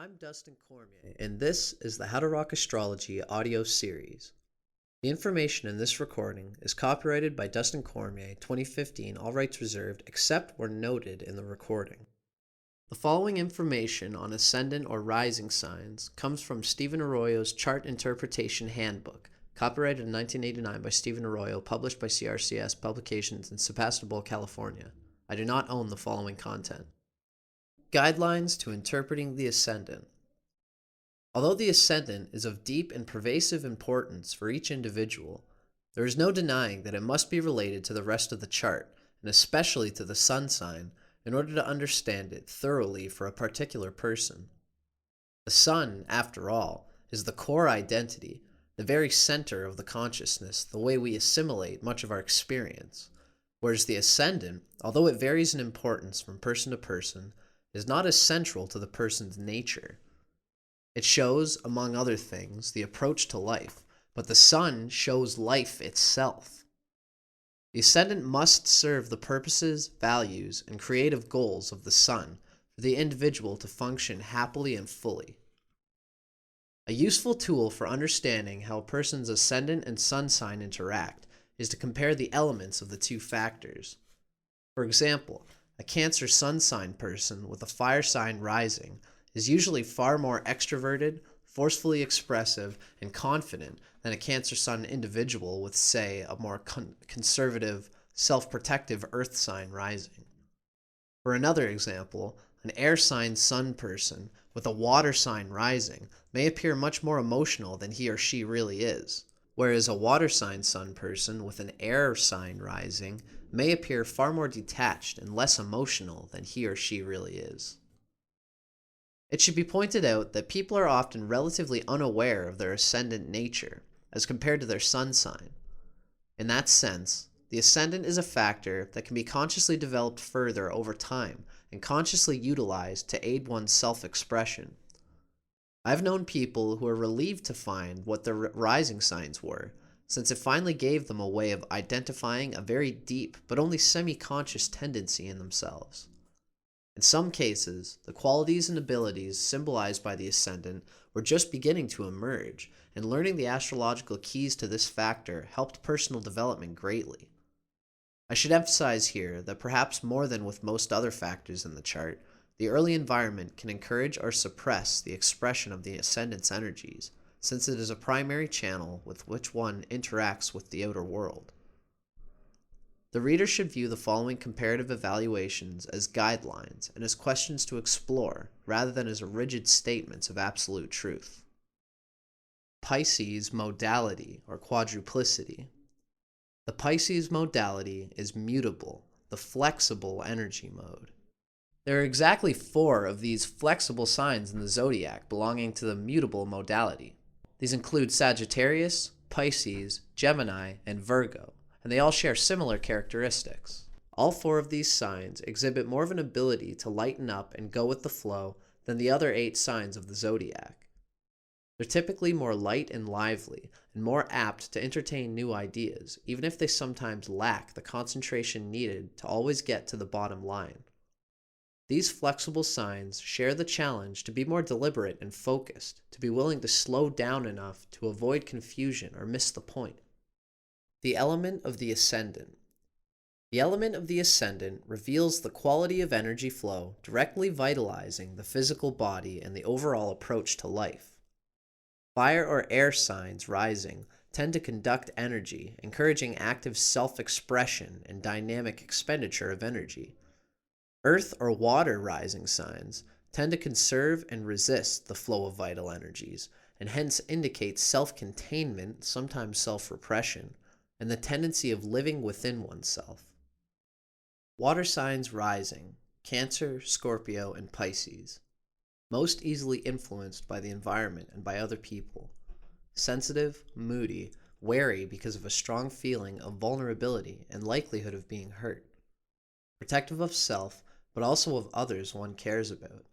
I'm Dustin Cormier, and this is the How to Rock Astrology audio series. The information in this recording is copyrighted by Dustin Cormier, 2015, all rights reserved, except where noted in the recording. The following information on ascendant or rising signs comes from Stephen Arroyo's Chart Interpretation Handbook, copyrighted in 1989 by Stephen Arroyo, published by CRCS Publications in Sebastopol, California. I do not own the following content. Guidelines to interpreting the ascendant. Although the ascendant is of deep and pervasive importance for each individual, there is no denying that it must be related to the rest of the chart, and especially to the sun sign, in order to understand it thoroughly for a particular person. The sun, after all, is the core identity, the very center of the consciousness, the way we assimilate much of our experience, whereas the ascendant, although it varies in importance from person to person, is not as central to the person's nature. It shows, among other things, the approach to life, but the sun shows life itself. The ascendant must serve the purposes, values, and creative goals of the sun for the individual to function happily and fully. A useful tool for understanding how a person's ascendant and sun sign interact is to compare the elements of the two factors. For example, a Cancer sun sign person with a fire sign rising is usually far more extroverted, forcefully expressive, and confident than a Cancer sun individual with, say, a more conservative, self-protective earth sign rising. For another example, an air sign sun person with a water sign rising may appear much more emotional than he or she really is, whereas a water sign sun person with an air sign rising may appear far more detached and less emotional than he or she really is. It should be pointed out that people are often relatively unaware of their ascendant nature as compared to their sun sign. In that sense, the ascendant is a factor that can be consciously developed further over time and consciously utilized to aid one's self-expression. I've known people who are relieved to find what their rising signs were, since it finally gave them a way of identifying a very deep but only semi-conscious tendency in themselves. In some cases, the qualities and abilities symbolized by the ascendant were just beginning to emerge, and learning the astrological keys to this factor helped personal development greatly. I should emphasize here that perhaps more than with most other factors in the chart, the early environment can encourage or suppress the expression of the ascendant's energies, since it is a primary channel with which one interacts with the outer world. The reader should view the following comparative evaluations as guidelines and as questions to explore, rather than as rigid statements of absolute truth. Pisces Modality or Quadruplicity. The Pisces Modality is mutable, the flexible energy mode. There are exactly 4 of these flexible signs in the zodiac belonging to the mutable modality. These include Sagittarius, Pisces, Gemini, and Virgo, and they all share similar characteristics. All 4 of these signs exhibit more of an ability to lighten up and go with the flow than the other 8 signs of the zodiac. They're typically more light and lively, and more apt to entertain new ideas, even if they sometimes lack the concentration needed to always get to the bottom line. These flexible signs share the challenge to be more deliberate and focused, to be willing to slow down enough to avoid confusion or miss the point. The element of the ascendant. The element of the ascendant reveals the quality of energy flow directly vitalizing the physical body and the overall approach to life. Fire or air signs rising tend to conduct energy, encouraging active self-expression and dynamic expenditure of energy. Earth or water rising signs tend to conserve and resist the flow of vital energies, and hence indicate self-containment, sometimes self-repression, and the tendency of living within oneself. Water signs rising, Cancer, Scorpio, and Pisces. Most easily influenced by the environment and by other people. Sensitive, moody, wary because of a strong feeling of vulnerability and likelihood of being hurt. Protective of self, but also of others one cares about.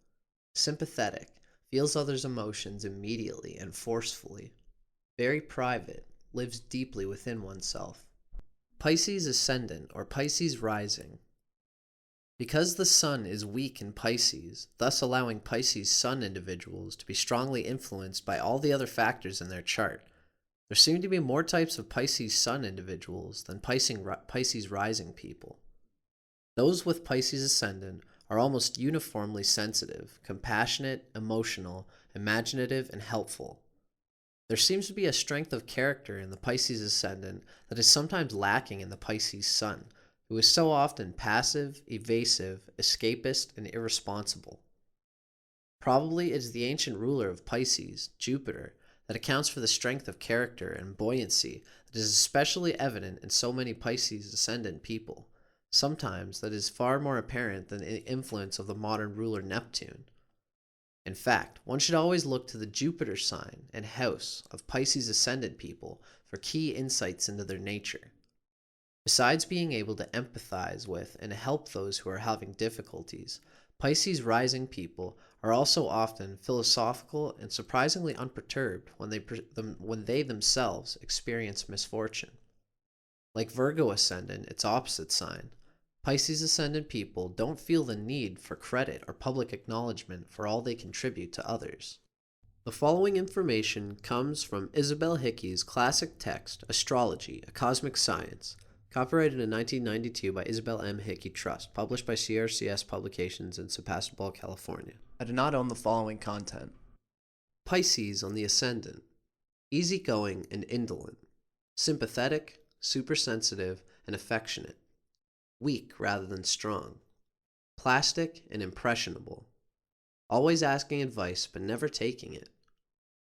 Sympathetic, feels others' emotions immediately and forcefully. Very private, lives deeply within oneself. Pisces Ascendant or Pisces Rising. Because the Sun is weak in Pisces, thus allowing Pisces Sun individuals to be strongly influenced by all the other factors in their chart, there seem to be more types of Pisces Sun individuals than Pisces rising people. Those with Pisces Ascendant are almost uniformly sensitive, compassionate, emotional, imaginative, and helpful. There seems to be a strength of character in the Pisces Ascendant that is sometimes lacking in the Pisces Sun, who is so often passive, evasive, escapist, and irresponsible. Probably it is the ancient ruler of Pisces, Jupiter, that accounts for the strength of character and buoyancy that is especially evident in so many Pisces Ascendant people. Sometimes that is far more apparent than the influence of the modern ruler Neptune. In fact, one should always look to the Jupiter sign and house of Pisces Ascendant people for key insights into their nature. Besides being able to empathize with and help those who are having difficulties, Pisces rising people are also often philosophical and surprisingly unperturbed when they themselves experience misfortune. Like Virgo Ascendant, its opposite sign, Pisces Ascendant people don't feel the need for credit or public acknowledgement for all they contribute to others. The following information comes from Isabel Hickey's classic text, Astrology, a Cosmic Science, copyrighted in 1992 by Isabel M. Hickey Trust, published by CRCS Publications in Sebastopol, California. I do not own the following content. Pisces on the Ascendant. Easygoing and indolent. Sympathetic, supersensitive, and affectionate. Weak rather than strong. Plastic and impressionable. Always asking advice but never taking it.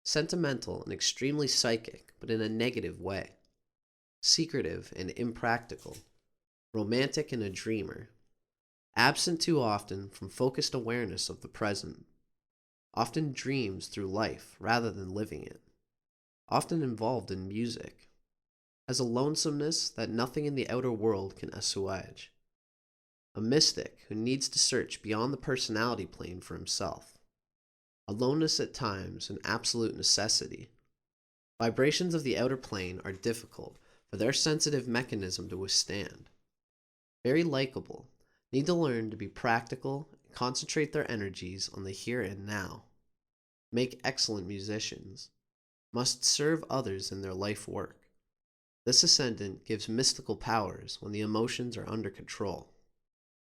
Sentimental and extremely psychic, but in a negative way. Secretive and impractical. Romantic and a dreamer. Absent too often from focused awareness of the present. Often dreams through life rather than living it. Often involved in music. Has a lonesomeness that nothing in the outer world can assuage. A mystic who needs to search beyond the personality plane for himself. Aloneness at times an absolute necessity. Vibrations of the outer plane are difficult for their sensitive mechanism to withstand. Very likable, need to learn to be practical and concentrate their energies on the here and now. Make excellent musicians. Must serve others in their life work. This ascendant gives mystical powers when the emotions are under control.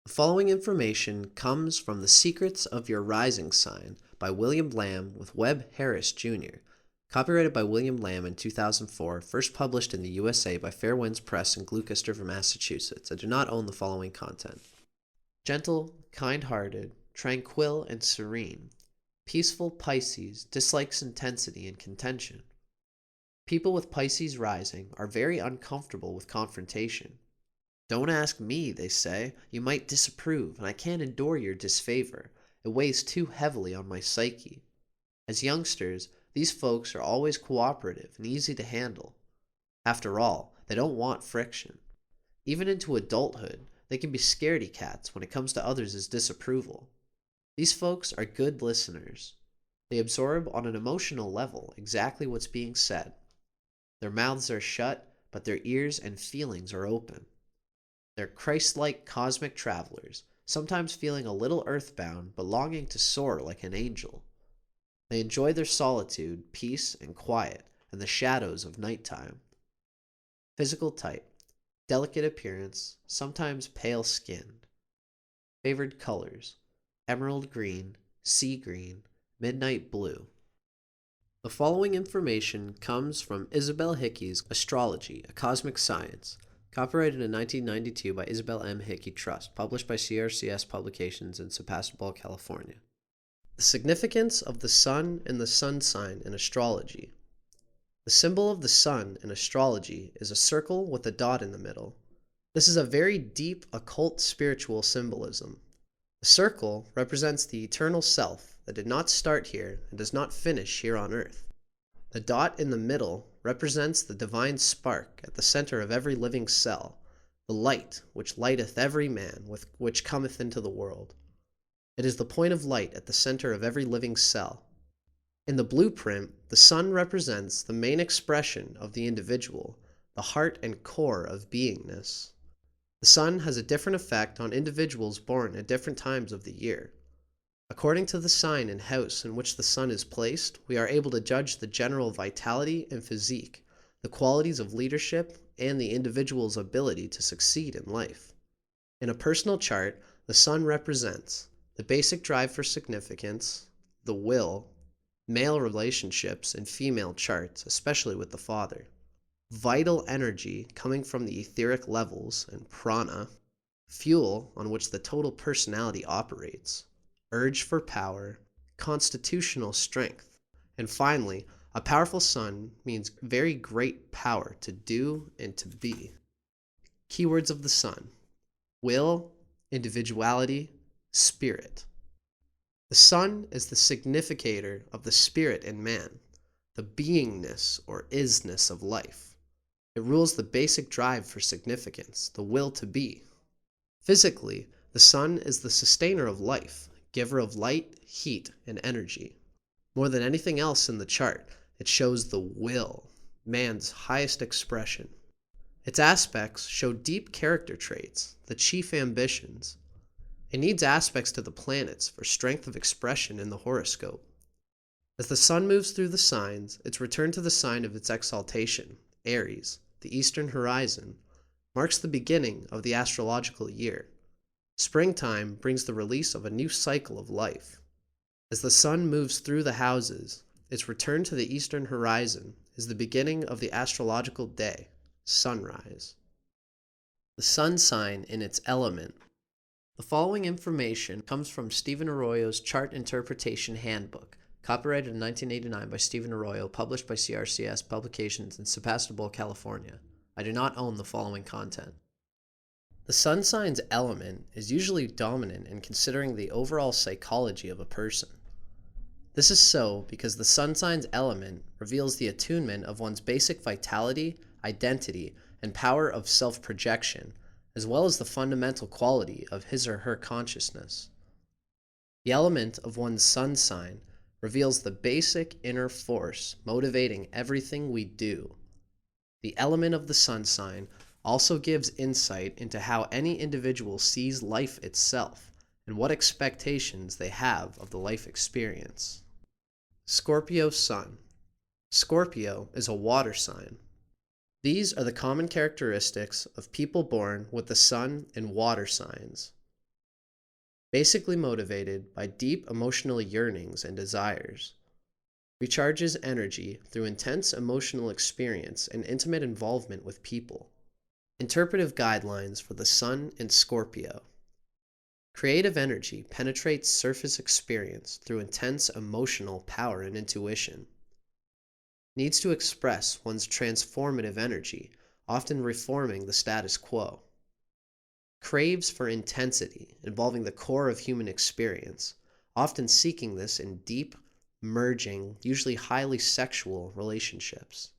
The following information comes from The Secrets of Your Rising Sign by William Lamb with Webb Harris Jr., copyrighted by William Lamb in 2004, first published in the USA by Fair Winds Press in Gloucester, Massachusetts. I do not own the following content. Gentle, kind-hearted, tranquil, and serene. Peaceful Pisces dislikes intensity and contention. People with Pisces rising are very uncomfortable with confrontation. Don't ask me, they say. You might disapprove, and I can't endure your disfavor. It weighs too heavily on my psyche. As youngsters, these folks are always cooperative and easy to handle. After all, they don't want friction. Even into adulthood, they can be scaredy cats when it comes to others' disapproval. These folks are good listeners. They absorb on an emotional level exactly what's being said. Their mouths are shut, but their ears and feelings are open. They're Christ-like cosmic travelers, sometimes feeling a little earthbound but longing to soar like an angel. They enjoy their solitude, peace, and quiet, and the shadows of nighttime. Physical type. Delicate appearance, sometimes pale-skinned. Favored colors. Emerald green, sea green, midnight blue. The following information comes from Isabel Hickey's Astrology, a Cosmic Science, copyrighted in 1992 by Isabel M. Hickey Trust, published by CRCS Publications in Sebastopol, California. The significance of the Sun and the Sun sign in astrology. The symbol of the Sun in astrology is a circle with a dot in the middle. This is a very deep occult spiritual symbolism. The circle represents the eternal self that did not start here and does not finish here on earth. The dot in the middle represents the divine spark at the center of every living cell, the light which lighteth every man with which cometh into the world. It is the point of light at the center of every living cell. In the blueprint, the sun represents the main expression of the individual, the heart and core of beingness. The sun has a different effect on individuals born at different times of the year. According to the sign and house in which the sun is placed, we are able to judge the general vitality and physique, the qualities of leadership, and the individual's ability to succeed in life. In a personal chart, the sun represents the basic drive for significance, the will, male relationships, and female charts, especially with the father, vital energy coming from the etheric levels and prana, fuel on which the total personality operates, urge for power, constitutional strength, and finally, a powerful sun means very great power to do and to be. Keywords of the sun: will, individuality, spirit. The sun is the significator of the spirit in man, the beingness or isness of life. It rules the basic drive for significance, the will to be. Physically, the sun is the sustainer of life, giver of light, heat, and energy. More than anything else in the chart, it shows the will, man's highest expression. Its aspects show deep character traits, the chief ambitions. It needs aspects to the planets for strength of expression in the horoscope. As the sun moves through the signs, its return to the sign of its exaltation, Aries, the eastern horizon, marks the beginning of the astrological year. Springtime brings the release of a new cycle of life. As the sun moves through the houses, its return to the eastern horizon is the beginning of the astrological day, sunrise. The sun sign in its element. The following information comes from Stephen Arroyo's Chart Interpretation Handbook, copyrighted in 1989 by Stephen Arroyo, published by CRCS Publications in Sebastopol, California. I do not own the following content. The sun sign's element is usually dominant in considering the overall psychology of a person. This is so because the sun sign's element reveals the attunement of one's basic vitality, identity, and power of self-projection, as well as the fundamental quality of his or her consciousness. The element of one's sun sign reveals the basic inner force motivating everything we do. The element of the sun sign also gives insight into how any individual sees life itself and what expectations they have of the life experience. Scorpio Sun. Scorpio is a water sign. These are the common characteristics of people born with the sun and water signs. Basically motivated by deep emotional yearnings and desires. Recharges energy through intense emotional experience and intimate involvement with people. Interpretive guidelines for the sun and Scorpio. Creative energy penetrates surface experience through intense emotional power and intuition. Needs to express one's transformative energy, often reforming the status quo. Craves for intensity, involving the core of human experience, often seeking this in deep, merging, usually highly sexual relationships.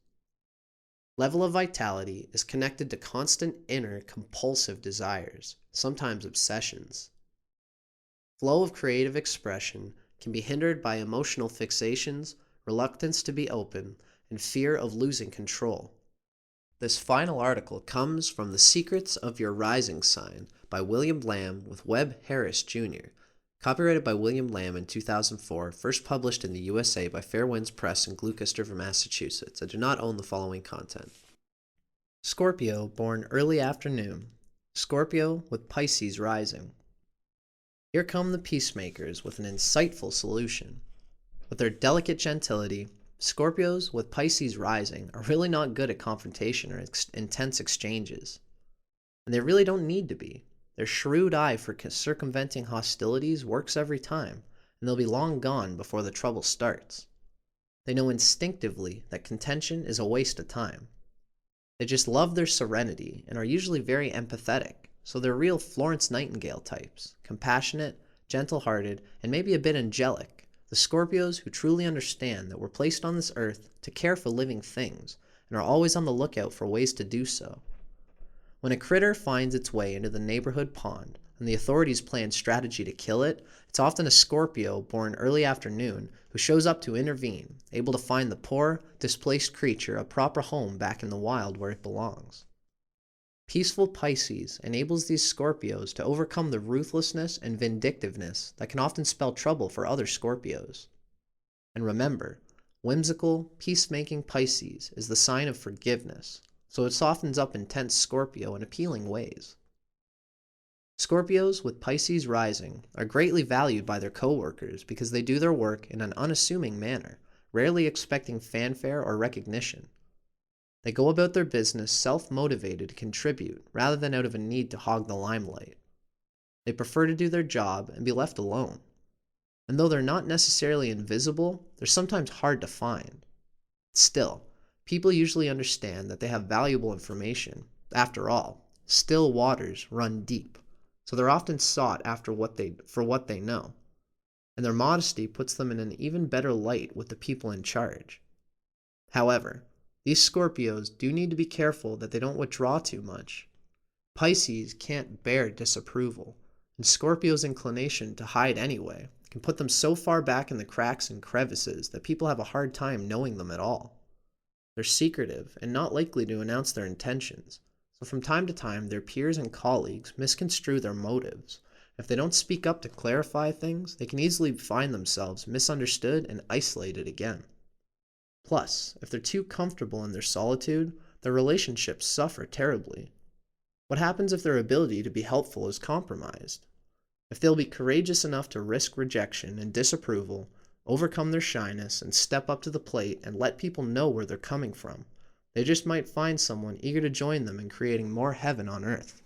Level of vitality is connected to constant inner compulsive desires, sometimes obsessions. Flow of creative expression can be hindered by emotional fixations, reluctance to be open, and fear of losing control. This final article comes from The Secrets of Your Rising Sign by William Lamb with Webb Harris Jr., copyrighted by William Lamb in 2004, first published in the USA by Fair Winds Press in Gloucester, Massachusetts. I do not own the following content. Scorpio, born early afternoon. Scorpio with Pisces rising. Here come the peacemakers with an insightful solution. With their delicate gentility, Scorpios with Pisces rising are really not good at confrontation or intense exchanges. And they really don't need to be. Their shrewd eye for circumventing hostilities works every time, and they'll be long gone before the trouble starts. They know instinctively that contention is a waste of time. They just love their serenity and are usually very empathetic, so they're real Florence Nightingale types, compassionate, gentle-hearted, and maybe a bit angelic. The Scorpios who truly understand that we're placed on this earth to care for living things and are always on the lookout for ways to do so. When a critter finds its way into the neighborhood pond and the authorities plan strategy to kill it, it's often a Scorpio born early afternoon who shows up to intervene, able to find the poor, displaced creature a proper home back in the wild where it belongs. Peaceful Pisces enables these Scorpios to overcome the ruthlessness and vindictiveness that can often spell trouble for other Scorpios. And remember, whimsical, peacemaking Pisces is the sign of forgiveness, so it softens up intense Scorpio in appealing ways. Scorpios with Pisces rising are greatly valued by their coworkers because they do their work in an unassuming manner, rarely expecting fanfare or recognition. They go about their business self-motivated to contribute rather than out of a need to hog the limelight. They prefer to do their job and be left alone. And though they're not necessarily invisible, they're sometimes hard to find. Still, people usually understand that they have valuable information. After all, still waters run deep, so they're often sought after for what they know. And their modesty puts them in an even better light with the people in charge. However, these Scorpios do need to be careful that they don't withdraw too much. Pisces can't bear disapproval, and Scorpio's inclination to hide anyway can put them so far back in the cracks and crevices that people have a hard time knowing them at all. They're secretive and not likely to announce their intentions, so from time to time their peers and colleagues misconstrue their motives. If they don't speak up to clarify things, they can easily find themselves misunderstood and isolated again. Plus, if they're too comfortable in their solitude, their relationships suffer terribly. What happens if their ability to be helpful is compromised? If they'll be courageous enough to risk rejection and disapproval, overcome their shyness, and step up to the plate and let people know where they're coming from, they just might find someone eager to join them in creating more heaven on earth.